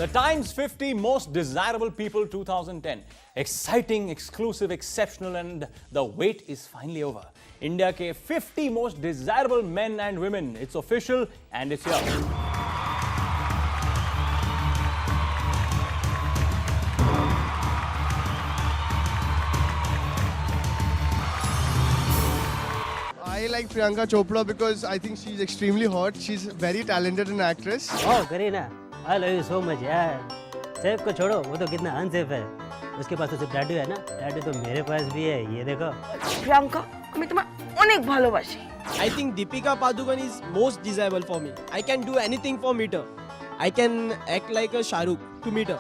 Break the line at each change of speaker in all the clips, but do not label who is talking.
The Times 50 Most Desirable People 2010. Exciting, exclusive, exceptional, and the wait is finally over. India के 50 most desirable men and women. It's official and it's here.
I like Priyanka Chopra because I think she's extremely hot. She's very talented an actress.
Oh, Kareena, I love you so much यार. Safe को छोड़ो, वो तो कितना unsafe है. उसके पास तो सिर्फ टैटू है ना. टैटू तो मेरे पास भी है. ये देखो.
প্রিয়াঙ্কা আমি তোমায় অনেক ভালোবাসি.
I think Deepika Padukone is most desirable for me. I can do anything for meet her. I can act like a Shahrukh to meet her.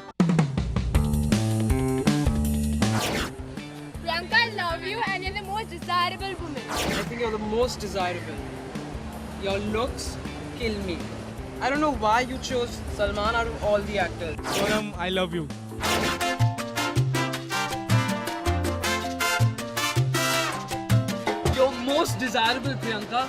Priyanka, I love you and you're the most desirable woman.
I think you're the most desirable. Your looks kill me. I don't know why you chose Salman out of all the actors.
Sonam, I love you.
You're most desirable, Priyanka.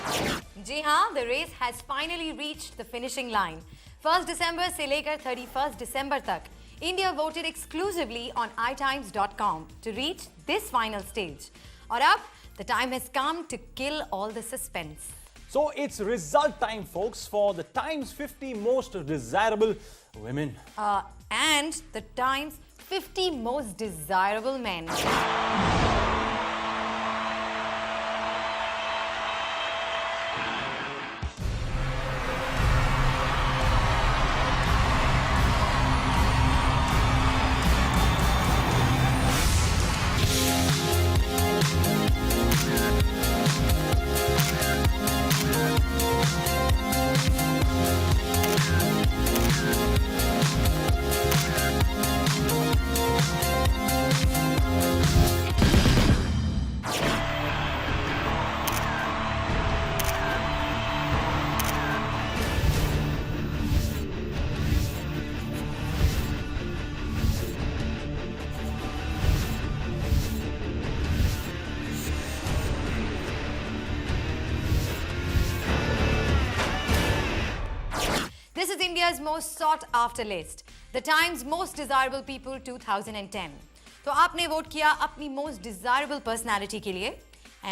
जी हाँ, the race has finally reached the finishing line. 1st December से लेकर 31st December तक, India voted exclusively on iTimes.com to reach this final stage. और अब, the time has come to kill all the suspense.
So it's result time, folks, for the Times 50 Most Desirable Women.
And the Times 50 Most Desirable Men. This is India's most sought-after list, the Times Most Desirable People 2010. तो आपने vote किया अपनी most desirable personality के लिए,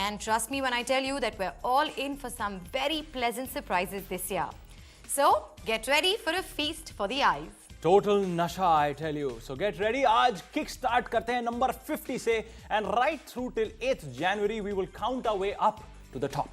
and trust me when I tell you that we're all in for some very pleasant surprises this year. So get ready for a feast for the eyes.
Total nasha, I tell you. So get ready. आज kick start करते हैं number 50 से, and right through till 8th January we will count our way up to the top.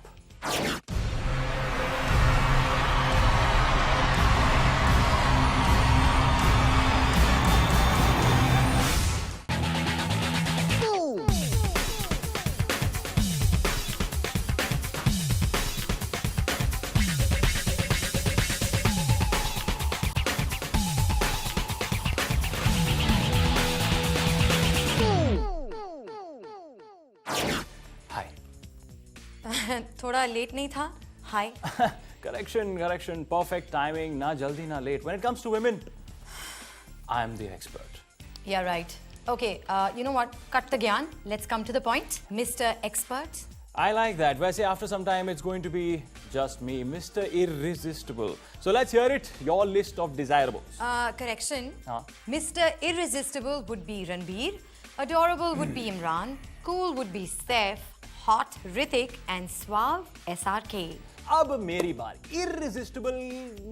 थोड़ा late नहीं था? Hi.
Correction. Perfect timing. Na jaldi, na late. When it comes to women, I am the expert.
Yeah, right. Okay, you know what? Cut the gyan. Let's come to the point. Mr. Expert.
I like that. वैसे after some time it's going to be just me, Mr. Irresistible. So let's hear it. Your list of desirables.
Correction.
हाँ.
Mr. Irresistible would be Ranbir. Adorable would be Imran. Cool would be Saif. Hot Hrithik and suave SRK.
अब मेरी बारी. Irresistible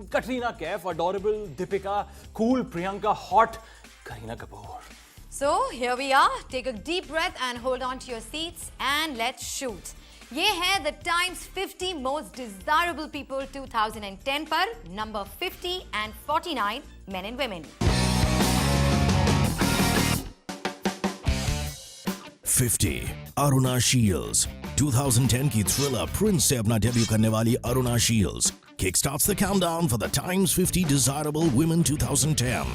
Katrina Kaif, adorable Deepika, cool Priyanka, hot Kareena Kapoor.
So here we are. Take a deep breath and hold on to your seats and let's shoot. ये है the Times 50 Most Desirable People 2010 पर number 50 and 49 men and women.
50 Aruna shields 2010 की thriller Prince से अपना debut करने वाली Aruna shields kickstarts the countdown for the Times 50 Desirable Women 2010.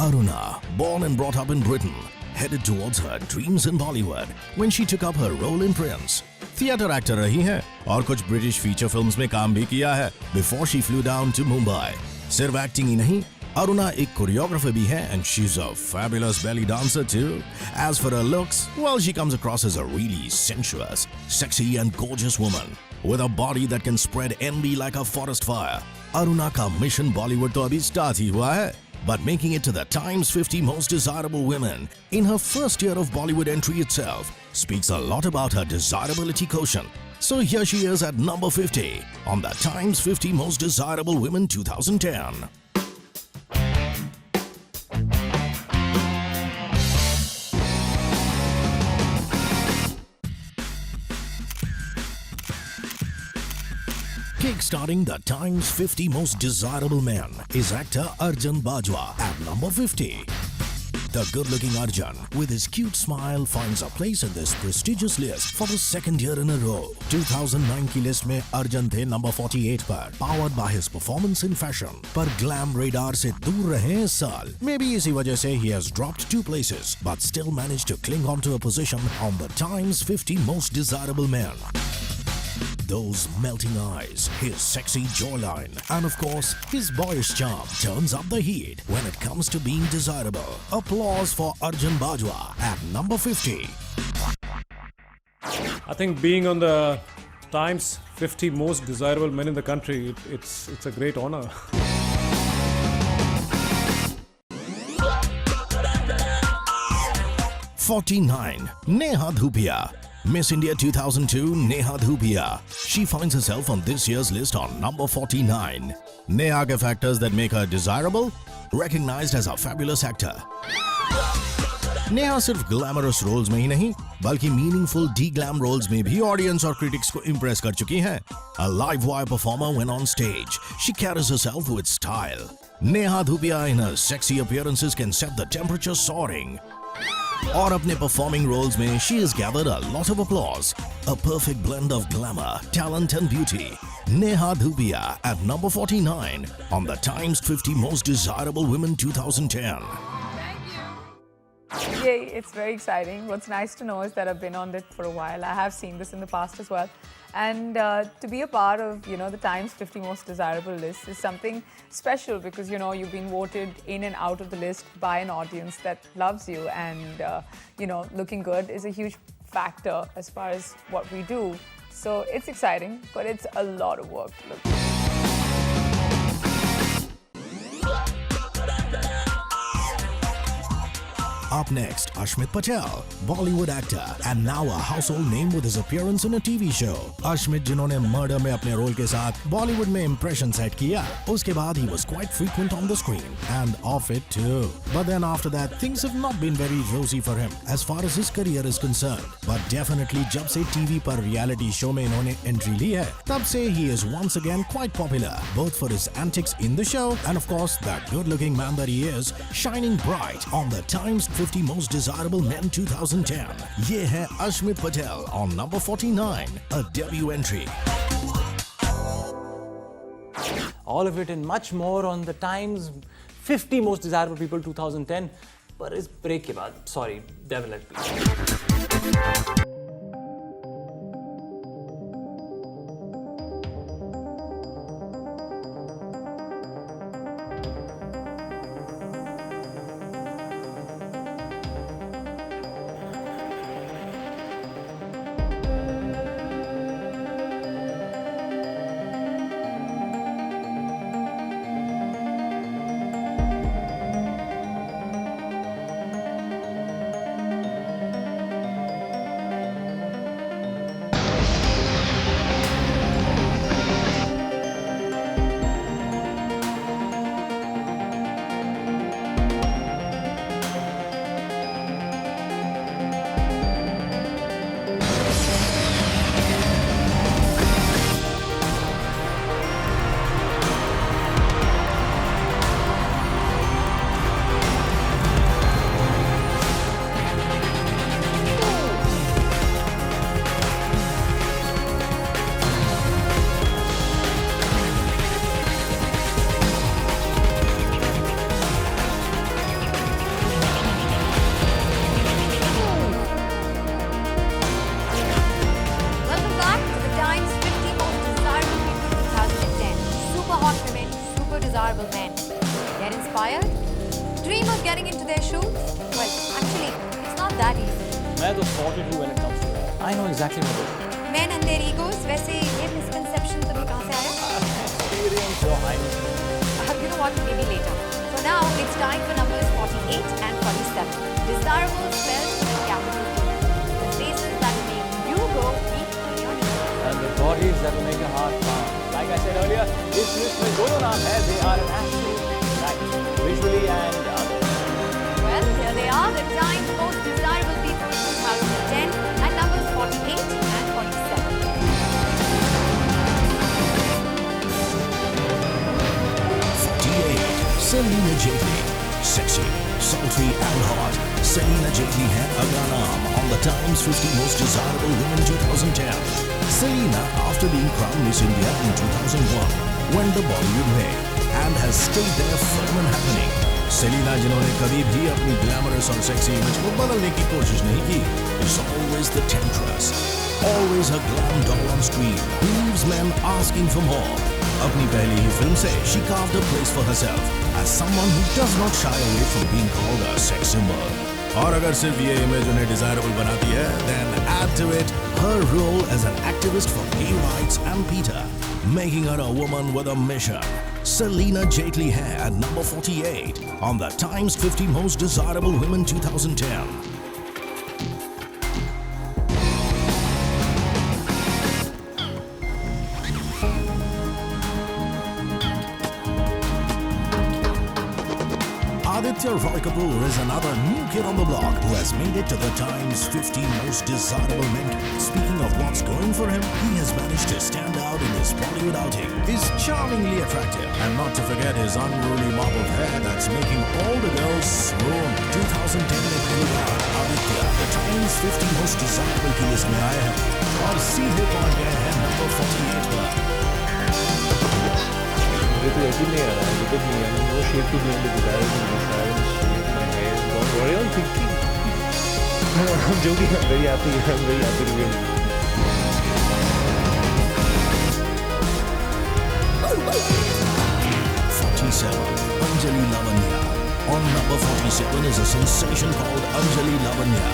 Aruna, born and brought up in Britain, headed towards her dreams in Bollywood when she took up her role in Prince. Theatre actor रही है और कुछ British feature films में काम भी किया है before she flew down to Mumbai. सिर्फ एक्टिंग ही नहीं, Aruna एक choreographer भी है and she's a fabulous belly dancer too. As for her looks, well, she comes across as a really sensuous, sexy and gorgeous woman with a body that can spread envy like a forest fire. Aruna का mission Bollywood तो अभी start ही हुआ है. but making it to the Times 50 Most Desirable Women in her first year of Bollywood entry itself speaks a lot about her desirability quotient. So here she is at number 50 on the Times 50 Most Desirable Women 2010. Kickstarting the Times 50 Most Desirable Men is actor Arjun Bajwa at number 50. The good-looking Arjun, with his cute smile, finds a place in this prestigious list for the second year in a row. 2009 की list में अर्जुन थे number 48 पर, powered by his performance in fashion. पर glam radar से दूर रहे इस साल. Maybe इसी वजह से he has dropped 2 places, but still managed to cling on to a position on the Times 50 Most Desirable Men. Those melting eyes, his sexy jawline, and of course, his boyish charm turns up the heat when it comes to being desirable. Applause for Arjun Bajwa at number 50.
I think being on the Times 50 Most Desirable Men in the country, it's a great honor.
#49 Neha Dhupia. Miss India 2002 Neha Dhupia. She finds herself on this year's list on number 49. Neha के factors that make her desirable, recognized as a fabulous actor. Neha सिर्फ glamorous roles में ही नहीं बल्कि meaningful D-glam roles में भी audience और critics को impress कर चुकी हैं. A live wire performer when on stage, she carries herself with style. Neha Dhupia in her sexy appearances can set the temperature soaring. और अपने performing roles में she has gathered a lot of applause. A perfect blend of glamour, talent and beauty. Neha Dhupia at number 49 on the Times 50 Most Desirable Women 2010.
Yay, it's very exciting. What's nice to know is that I've been on it for a while. I have seen this in the past as well. And to be a part of, the Times 50 Most Desirable list is something special because, you've been voted in and out of the list by an audience that loves you. And, looking good is a huge factor as far as what we do. So it's exciting, but it's a lot of work to look good.
Up next, Ashmit Patel, Bollywood actor and now a household name with his appearance in a TV show. Ashmit जिन्होंने murder में अपने role के साथ बॉलीवुड में impression set किया, उसके बाद he was quite frequent on the screen and off it too. But then after that, things have not been very rosy for him as far as his career is concerned. But definitely जब से TV पर reality show में इन्होंने entry ली है, तब से he is once again quite popular, both for his antics in the show and of course that good-looking man that he is, shining bright on the Times 50 Most Desirable Men 2010. ये है Ashmit Patel on number 49, a debut entry.
All of it and much more on the Times 50 Most Desirable People 2010. पर इस break के बाद, sorry, devil at please.
desirable men. Get inspired? Dream of getting into their shoes? Well, actually, it's not that easy.
मैं तो sorted हूँ when it comes to that. I know exactly what it is.
Men and their egos. वैसे ये misconception तुम्हें कहाँ से आया?
Experience, Your Highness.
You know what? Maybe later. For now it's time for numbers 48 and 47. Desirable spells for the capital city. The faces that make you go weak on your knees.
And the bodies that will make your heart pound. Like I said earlier, इस list में दोनों नाम हैं. They are an absolute delight, visually and
Well, here they are, the Times Most Desirable People 2010 at numbers 48 and 47.
48. Selena Jaitley. Sexy, sultry and hot. Selena Jaitley है अगला नाम on the Times 50 Most Desirable Women 2010. Selena, after being crowned Miss India in 2001, went the Bollywood way and has stayed there firm and happening. Selena, जिन्होंने कभी भी अपनी glamorous और sexy image को बदलने की कोशिश नहीं की, is always the temptress, always a glam doll on screen, leaves men asking for more. अपनी पहली ही फिल्म से she carved a place for herself as someone who does not shy away from being called a sex symbol. और अगर सिर्फ ये image उन्हें desirable बनाती है, then add to it her role as an activist for gay rights and PETA, making her a woman with a mission. Selena Jaitley है at number 48 on the Times 50 Most Desirable Women 2010. Aditya Roy Kapoor is another new kid on the block who has made it to the Times 50 Most Desirable Men. Speaking of what's going for him, he has managed to stand out in his Bollywood outing. He's charmingly attractive, and not to forget his unruly mop of hair that's making all the girls swoon. 2010 में पहली बार Aditya the Times 50 Most Desirable की list में आए हैं और सीधे पहुंच गए हैं नंबर 48 पर.
मुझे तो यकीन नहीं आ रहा है, because me, I'm in no shape to be in the desirable list. I haven't shaved my hair. Don't worry, I'm thinking. I'm joking. I'm very happy. I'm very happy to be in.
47. Anjali Lavanya. On number 47 is a sensation called Anjali Lavanya.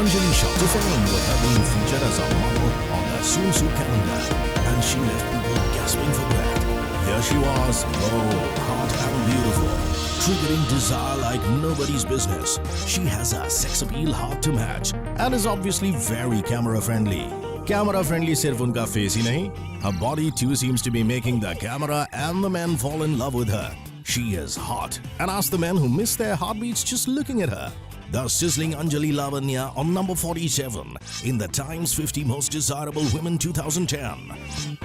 Anjali shot to fame with her being featured as a model on the Soon Soup calendar, and she left people gasping for breath. Here she was, bold, hot and beautiful, triggering desire like nobody's business. She has a sex appeal hard to match and is obviously very camera friendly. Camera friendly sirf unka face hi nahi, her body too seems to be making the camera and the men fall in love with her. She is hot and ask the men who miss their heartbeats just looking at her. The sizzling Anjali Lavanya on number 47 in the Times 50 Most Desirable Women 2010.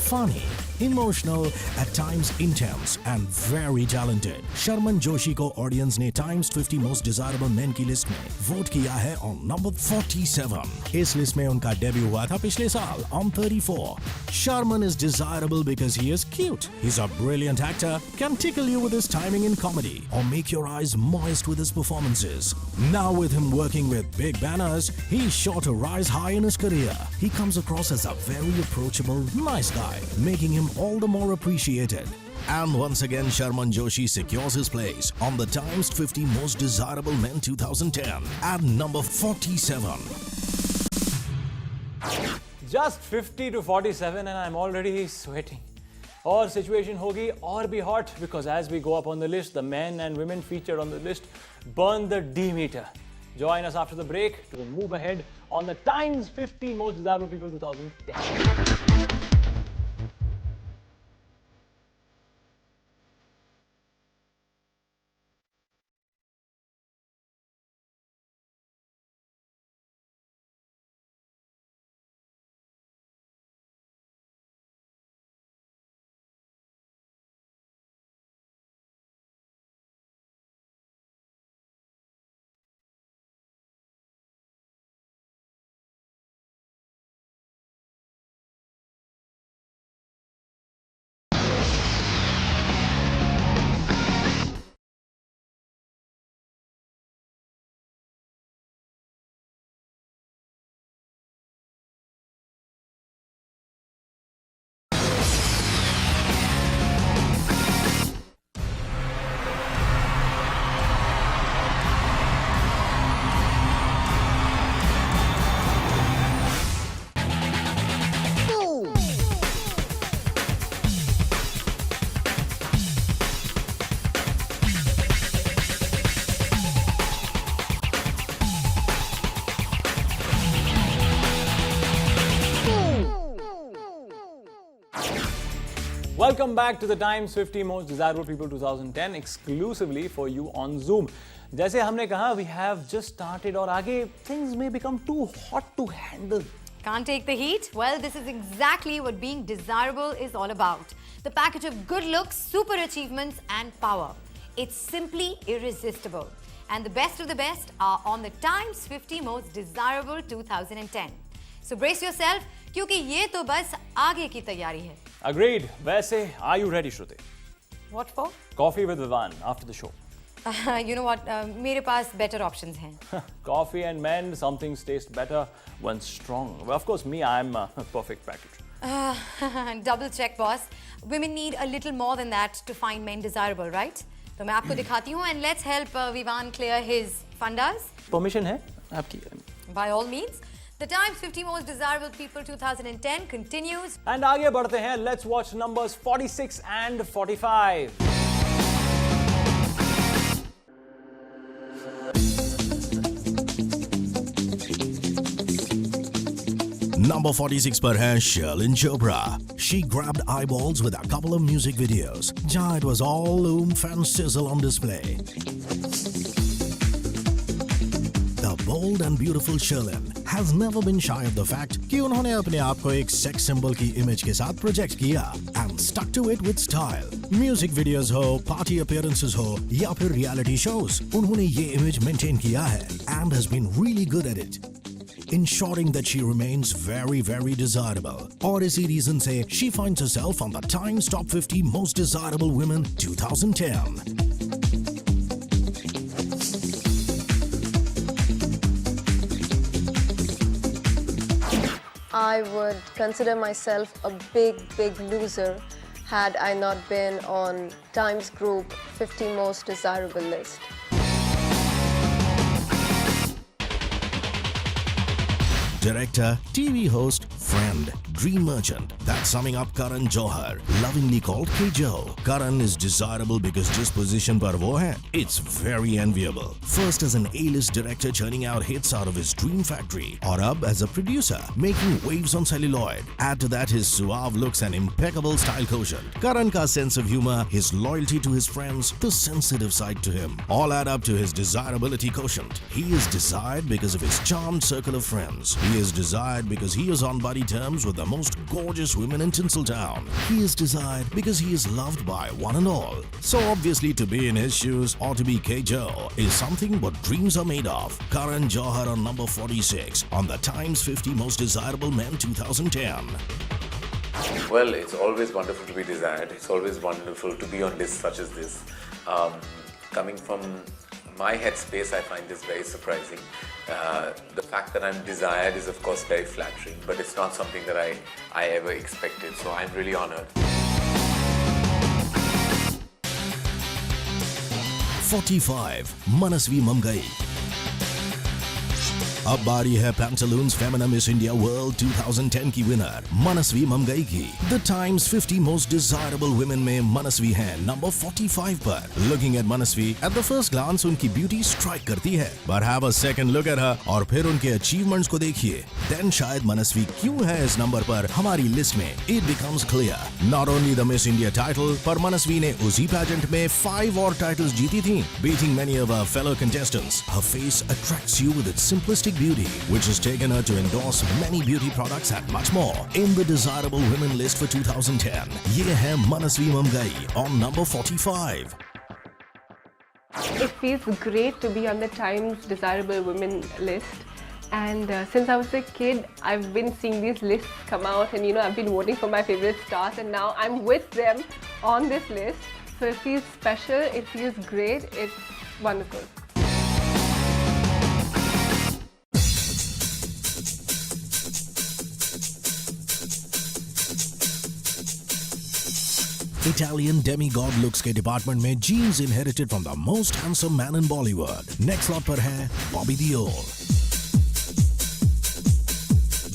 Funny, emotional, at times intense, and very talented. Sharman Joshi को audience ने Times 50 Most Desirable Men की list में vote किया है on number 47. इस list में उनका debut हुआ था पिछले साल on 34. Sharman is desirable because he is cute. He's a brilliant actor, can tickle you with his timing in comedy, or make your eyes moist with his performances. Now with him working with big banners, he's sure to rise high in his career. He comes across as a very approachable, nice guy, making him all the more appreciated. And once again, Sharman Joshi secures his place on the Times 50 Most Desirable Men 2010 at number 47.
Just 50 to 47 and I'm already sweating. Or situation hogi or be hot because as we go up on the list, the men and women featured on the list burn the D meter. Join us after the break to move ahead on the Times 50 Most Desirable People 2010. Welcome back to the Times 50 Most Desirable People 2010 exclusively for you on Zoom. जैसे हमने कहा, we have just started और आगे things may become too hot to handle.
Can't take the heat? Well, this is exactly what being desirable is all about. The package of good looks, super achievements and power. It's simply irresistible. And the best of the best are on the Times 50 Most Desirable 2010. So brace yourself, क्योंकि ये तो बस आगे की तैयारी है.
Agreed. वैसे, are you ready, Shruti?
What for?
Coffee with Vivan after the show.
You know what? मेरे पास better options हैं.
Coffee and men, some things taste better when strong. Well, of course, me, I'm a perfect package.
Double check, boss. Women need a little more than that to find men desirable, right? तो मैं आपको दिखाती हूँ and let's help Vivan clear his fundas.
Permission है आपकी?
By all means. The Times 50 Most Desirable People 2010 continues.
And आगे बढ़ते हैं. Let's watch numbers 46 and 45.
Number 46 पर है Shalin Chopra. She grabbed eyeballs with a couple of music videos. Jहाँ it was all oomph and sizzle on display. The bold and beautiful Shalin has never been shy of the fact कि उन्होंने अपने आप को एक sex symbol की image के साथ project किया and stuck to it with style. Music videos हो, party appearances हो या फिर reality shows, उन्होंने ये image maintain किया है and has been really good at it, ensuring that she remains very, very desirable. और इसी reason से she finds herself on the Times Top 50 Most Desirable Women 2010.
I would consider myself a big loser had I not been on Times Group 50 Most Desirable list.
Director, TV host, friend, dream merchant. That's summing up Karan Johar, lovingly called K-Joe. Karan is desirable because जिस position पर वो है, it's very enviable. First as an A-list director churning out hits out of his dream factory, और अब as a producer making waves on celluloid. Add to that his suave looks and impeccable style quotient. Karan का sense of humor, his loyalty to his friends, the sensitive side to him, all add up to his desirability quotient. He is desired because of his charmed circle of friends. He is desired because he is on buddy terms with the most gorgeous women in Tinseltown. He is desired because he is loved by one and all. So obviously to be in his shoes or to be K-Joe is something what dreams are made of. Karan Johar on number 46 on the Times 50 Most Desirable Men 2010.
Well, it's always wonderful to be desired. It's always wonderful to be on lists such as this. Coming from my headspace, I find this very surprising. The fact that I'm desired is of course very flattering, but it's not something that I ever expected, so I'm really honored.
45. Manasvi Mamgai. अब बारी है Pantaloons Femina Miss India World 2010 की winner मनस्वी ममगई की. The Times 50 Most Desirable Women में मनस्वी है number 45 पर. Looking at Manasvi, at the first glance उनकी beauty strike करती है. But have a second look at her और फिर उनके achievements को देखिए. Then शायद मनस्वी क्यों है इस नंबर पर हमारी लिस्ट में. It becomes clear. Not only the Miss India title, पर मनस्वी ने उसी pageant में 5 और titles जीती थी, beating many of her fellow contestants. Her face attracts you with its simplistic beauty, which has taken her to endorse many beauty products and much more in the Desirable Women list for 2010. ये है मनस्वी Mamgai on number 45.
It feels great to be on the Times Desirable Women list. And since I was a kid, I've been seeing these lists come out and I've been voting for my favorite stars and now I'm with them on this list. So it feels special, it feels great, it's wonderful.
Italian demigod looks के department में genes inherited from the most handsome man in Bollywood. Next slot पर है Bobby Deol.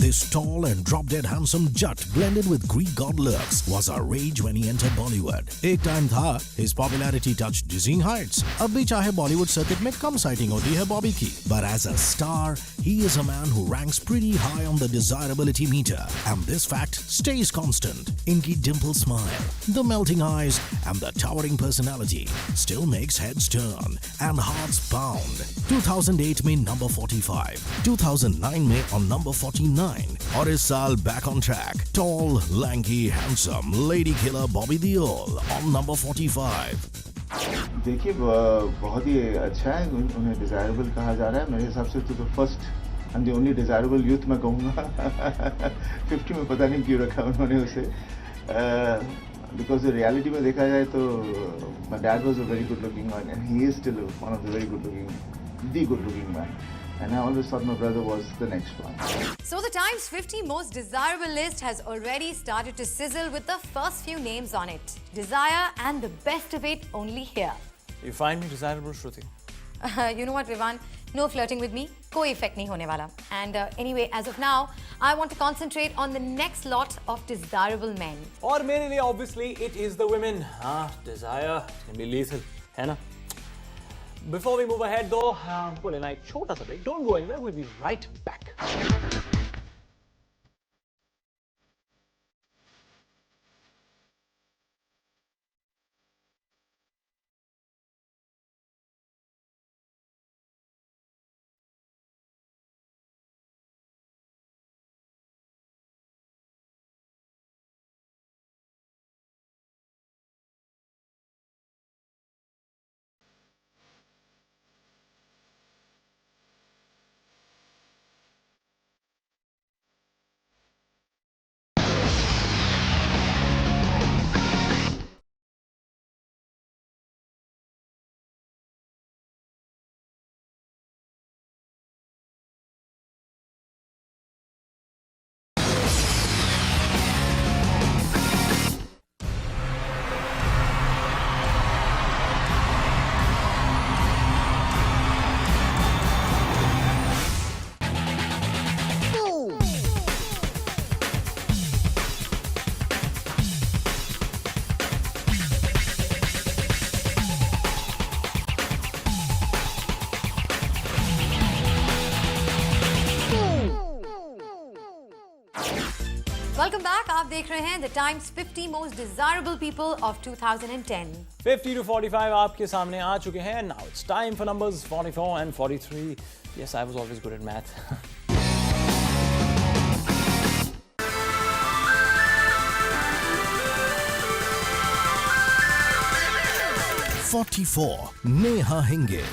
This tall and drop-dead handsome jut blended with Greek god looks was a rage when he entered Bollywood. एक time था his popularity touched dizzying heights. अब भी चाहे Bollywood circuit में कम sighting होती है Bobby की, but as a star, he is a man who ranks pretty high on the desirability meter, and this fact stays constant. इनकी dimple smile, the melting eyes, and the towering personality still makes heads turn and hearts pound. 2008 में number 45, 2009 में on number 49, और इस साल back on track. Tall, lanky, handsome, lady killer Bobby Deol on number 45.
देखिए बहुत ही अच्छा है, उन्हें डिज़ायरेबल कहा जा रहा है. मेरे हिसाब से तो first and the only desirable youth मैं कहूँगा. 50 में पता नहीं क्यों रखा उन्होंने उसे, बिकॉज रियलिटी में देखा जाए तो my dad was a very good looking man and he is still one of the very good looking man. And I always thought my brother was the next one.
So the Times 50 most desirable list has already started to sizzle with the first few names on it. Desire and the best of it only here.
You find me desirable, Shruti?
You know what, Vivan? No flirting with me. कोई effect नहीं होने वाला. And anyway, as of now, I want to concentrate on the next lot of desirable men.
और मेरे लिए obviously it is the women. Desire can be lethal, है ना? Before we move ahead though, हमको लेना एक छोटा सा break. Don't go anywhere, we'll be right back.
Welcome back. आप देख रहे हैं The Times 50 Most Desirable People of 2010.
50 to 45 आपके सामने आ चुके हैं. Now it's time for numbers 44 and 43. Yes, I was always good at math.
Neha Hinge.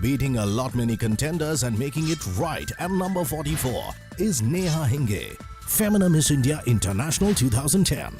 Beating a lot many contenders and making it right at number 44 is Neha Hinge. Femina Miss India International 2010.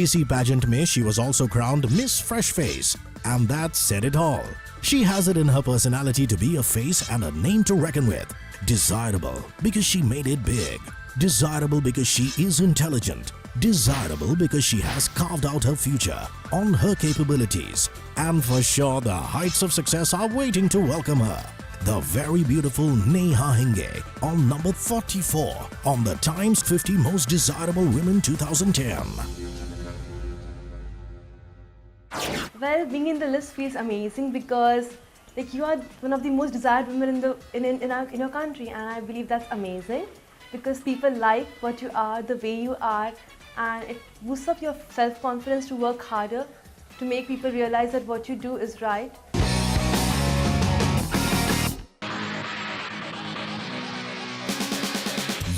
AC pageant mein she was also crowned Miss Fresh Face, and that said it all. She has it in her personality to be a face and a name to reckon with. Desirable because she made it big. Desirable because she is intelligent. Desirable because she has carved out her future on her capabilities. And for sure the heights of success are waiting to welcome her. The very beautiful Neha Hinge on number 44 on the Times 50 Most Desirable Women 2010.
Well, being in the list feels amazing because you are one of the most desired women in your country, and I believe that's amazing because people like what you are, the way you are, and it boosts up your self-confidence to work harder, to make people realize that what you do is right.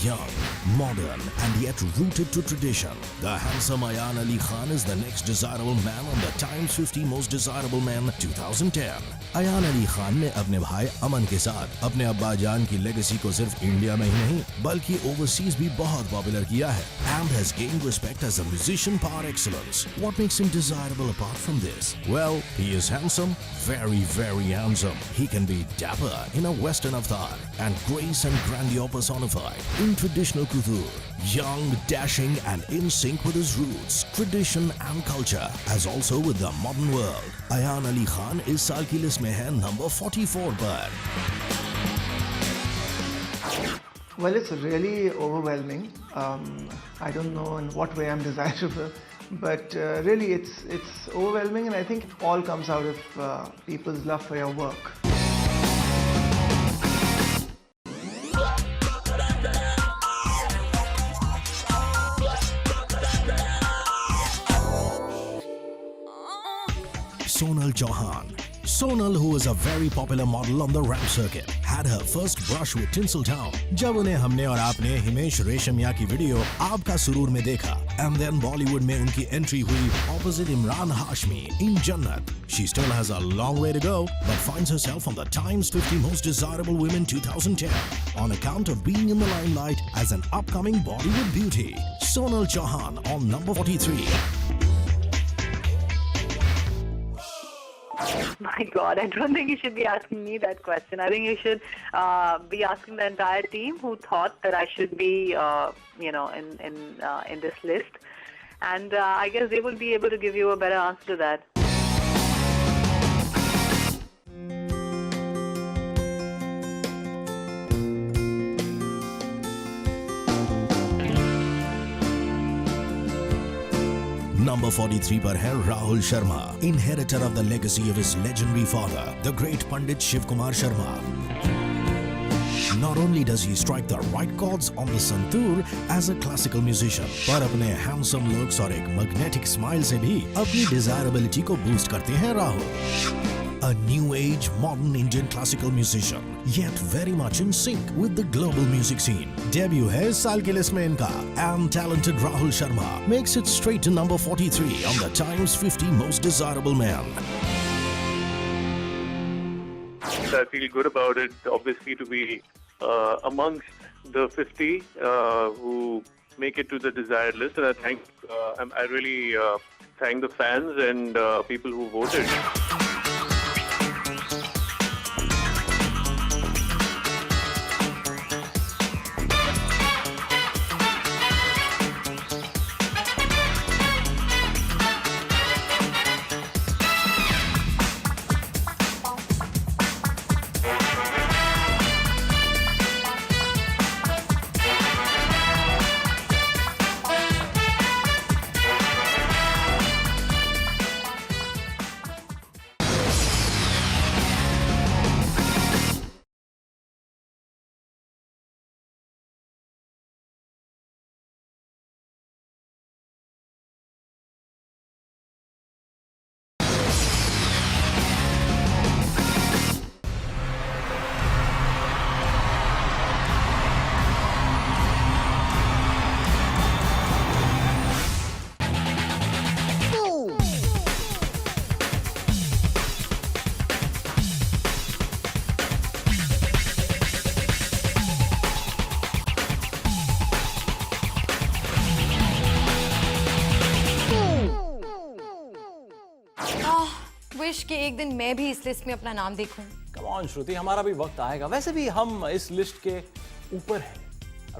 Young, modern, and yet rooted to tradition, the handsome Ayan Ali Khan is the next desirable man on the Times 50 Most Desirable Men 2010. Ayan Ali Khan ने अपने भाई अमन के साथ अपने अब्बा जान की legacy को सिर्फ इंडिया में ही नहीं बल्कि ओवरसीज भी बहुत पॉपुलर किया है and has gained respect as a musician par excellence. What makes him desirable apart from this? Well, he is handsome, very, very handsome. He can be dapper in a western avatar and grace and grandeur personified in traditional couture. Young, dashing, and in sync with his roots, tradition, and culture, as also with the modern world. Ayan Ali Khan is साल की list में है number 44 पर.
Well, it's really overwhelming. I don't know in what way I'm desirable, but really it's overwhelming, and I think it all comes out of people's love for your work.
Sonal Chauhan. Sonal, who was a very popular model on the ramp circuit, had her first brush with Tinseltown जब उन्हें हमने और आपने हिमेश रेशमिया की video आपका सुरूर में देखा, and then Bollywood में उनकी एंट्री हुई opposite Imran Hashmi in Jannat. She still has a long way to go, but finds herself on the Times 50 Most Desirable Women 2010 on account of being in the limelight as an upcoming Bollywood beauty. Sonal Chauhan on number 43.
My God, I don't think you should be asking me that question. I think you should be asking the entire team who thought that I should be, in this list. And I guess they will be able to give you a better answer to that.
Number 43 पर है Rahul Sharma, inheritor of the legacy of his legendary father, the great Pandit Shiv Kumar Sharma. Not only does he strike the right chords on the santoor as a classical musician, पर अपने handsome looks और एक magnetic smile से भी अपनी desirability को boost करते हैं Rahul. A new age modern Indian classical musician, yet very much in sync with the global music scene. Debut है इस साल के लिस्ट में इनका, and talented Rahul Sharma makes it straight to number 43 on the Times 50 Most Desirable Men.
I feel good about it, obviously, to be amongst the 50 who make it to the desired list, and I really thank the fans and people who voted.
Wish कि एक दिन मैं भी इस list में अपना नाम देखूं.
Come on, श्रुति, हमारा भी वक्त आएगा. वैसे भी हम इस लिस्ट के ऊपर हैं,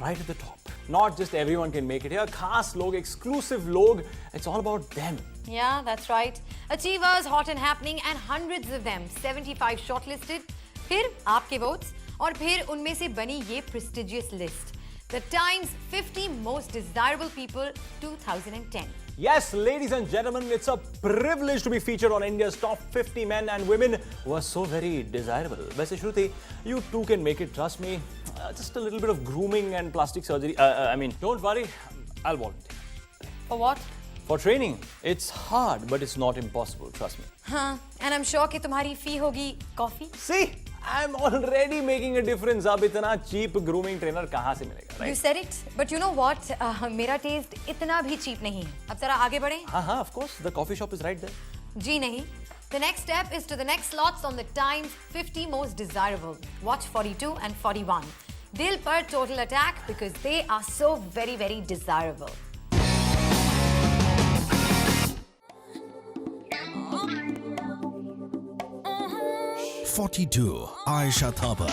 right at the top. Not just everyone can make it here. खास लोग, exclusive लोग. It's all about them.
Yeah, that's right. Achievers, hot and happening, and hundreds of them. 75 shortlisted. फिर आपके votes और फिर उनमें से बनी ये prestigious list. The Times 50 Most Desirable People 2010.
Yes, ladies and gentlemen, it's a privilege to be featured on India's top 50 men and women who are so very desirable. वैसे श्रुति, you too can make it, trust me. Just a little bit of grooming and plastic surgery. Don't worry, I'll volunteer.
For what?
For training. It's hard, but it's not impossible, trust me.
हाँ, and I'm sure कि तुम्हारी fee होगी coffee.
See, I'm already making a difference. अब इतना cheap grooming trainer कहाँ से मिलेगा, right?
You said it, but you know what? मेरा taste इतना भी cheap नहीं है. अब जरा आगे बढ़ें.
हाँ, of course. The coffee shop is right there.
जी नहीं. The next step is to the next slots on the Times 50 Most Desirable. Watch 42 and 41. Dil par total attack because they are so very, very desirable.
(42) Ayesha Thapar.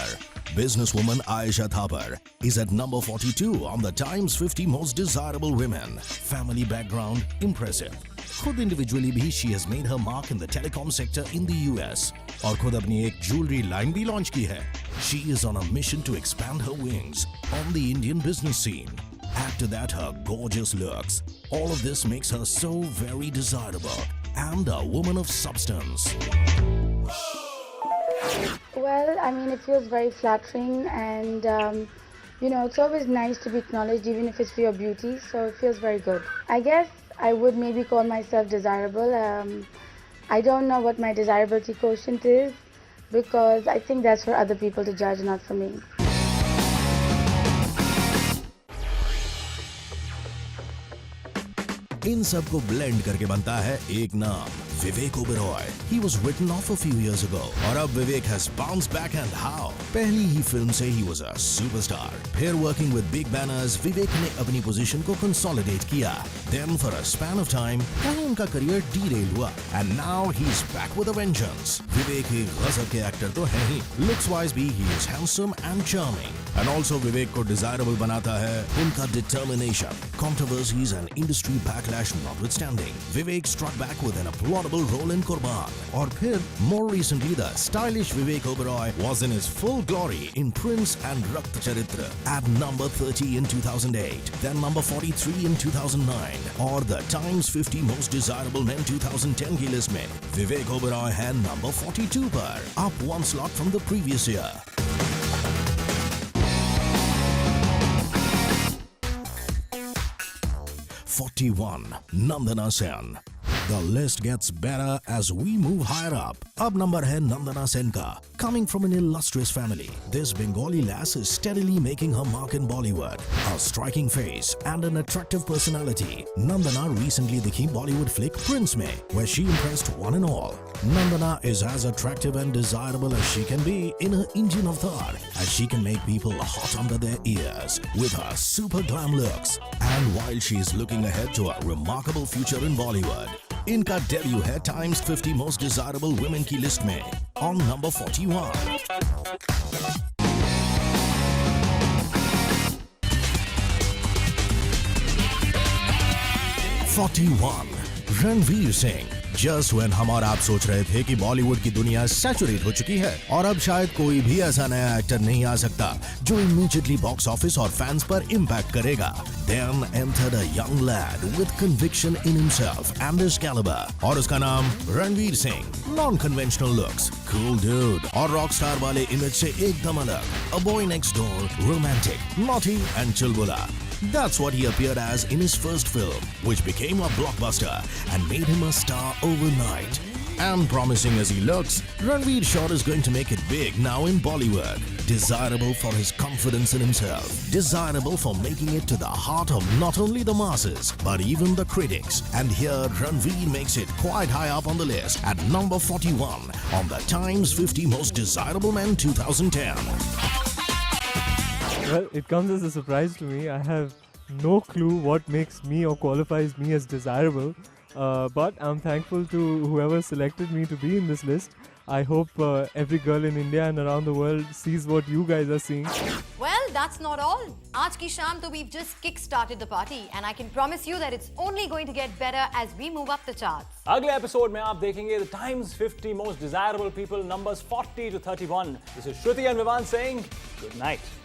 businesswoman Ayesha Thapar is at number 42 on the Times 50 Most Desirable Women. Family background, impressive. खुद individually भी she has made her mark in the telecom sector in the US और खुद अपनी एक jewelry line भी launch की है. She is on a mission to expand her wings on the Indian business scene. Add to that her gorgeous looks. All of this makes her so very desirable and a woman of substance.
Well, I mean, it feels very flattering and, it's always nice to be acknowledged even if it's for your beauty, so it feels very good. I guess I would maybe call myself desirable. I don't know what my desirability quotient is because I think that's for other people to judge, not for me.
इन सब को blend करके बनता है एक नाम, Vivek Oberoi. He was written off a few years ago और अब Vivek has bounced back and how? पहली ही फिल्म से he was a superstar. फिर working with big banners, Vivek ने अपनी पोजीशन को consolidate किया. Then for a span of time, कहीं उनका करियर derail हुआ and now he's back with a vengeance. Vivek एक गजब के एक्टर तो है ही. Looks wise भी he is handsome and charming. And also Vivek को desirable बनाता है उनका determination. Controversies and industry backlash notwithstanding, Vivek struck back with an applaudable role in Qurban. और फिर, more recently, the stylish Vivek Oberoi was in his full glory in Prince and Rakt Charitra at number 30 in 2008, then number 43 in 2009, और the Times 50 Most Desirable Men 2010 की list में Vivek Oberoi है number 42 पर, up one slot from the previous year. 41, Nandana Sen. The list gets better as we move higher up. Ab number hai Nandana Sen ka. Coming from an illustrious family, this Bengali lass is steadily making her mark in Bollywood. A striking face and an attractive personality, Nandana recently dikhi Bollywood flick Prince mein, where she impressed one and all. Nandana is as attractive and desirable as she can be in her Indian avatar, as she can make people hot under their ears with her super glam looks. And while she is looking ahead to a remarkable future in Bollywood, इनका debut है times 50 most desirable women की list में on number 41. Ranveer Singh. Just when हम और आप सोच रहे थे कि बॉलीवुड की दुनिया सैचुरेट हो चुकी है और अब शायद कोई भी ऐसा नया एक्टर नहीं आ सकता जो इमीडिएटली बॉक्स ऑफिस और फैंस पर इम्पैक्ट करेगा, then entered a young lad with conviction in himself and his caliber, और उसका नाम Ranveer Singh. Non-conventional looks, cool dude और रॉक स्टार वाले इमेज से एकदम अलग. A boy next door, romantic, naughty and chulbula. That's what he appeared as in his first film, which became a blockbuster and made him a star overnight. And promising as he looks, Ranveer sure is going to make it big now in Bollywood. Desirable for his confidence in himself. Desirable for making it to the heart of not only the masses, but even the critics. And here, Ranveer makes it quite high up on the list at number 41 on the Times 50 Most Desirable Men 2010.
Well, it comes as a surprise to me. I have no clue what makes me or qualifies me as desirable. But I'm thankful to whoever selected me to be in this list. I hope every girl in India and around the world sees what you guys are seeing.
Well, that's not all. Aaj ki shaam to we've just kick-started the party and I can promise you that it's only going to get better as we move up the charts.
अगले episode में आप देखेंगे the Times 50 Most Desirable People numbers 40 to 31. This is Shruti and Vivaan saying good night.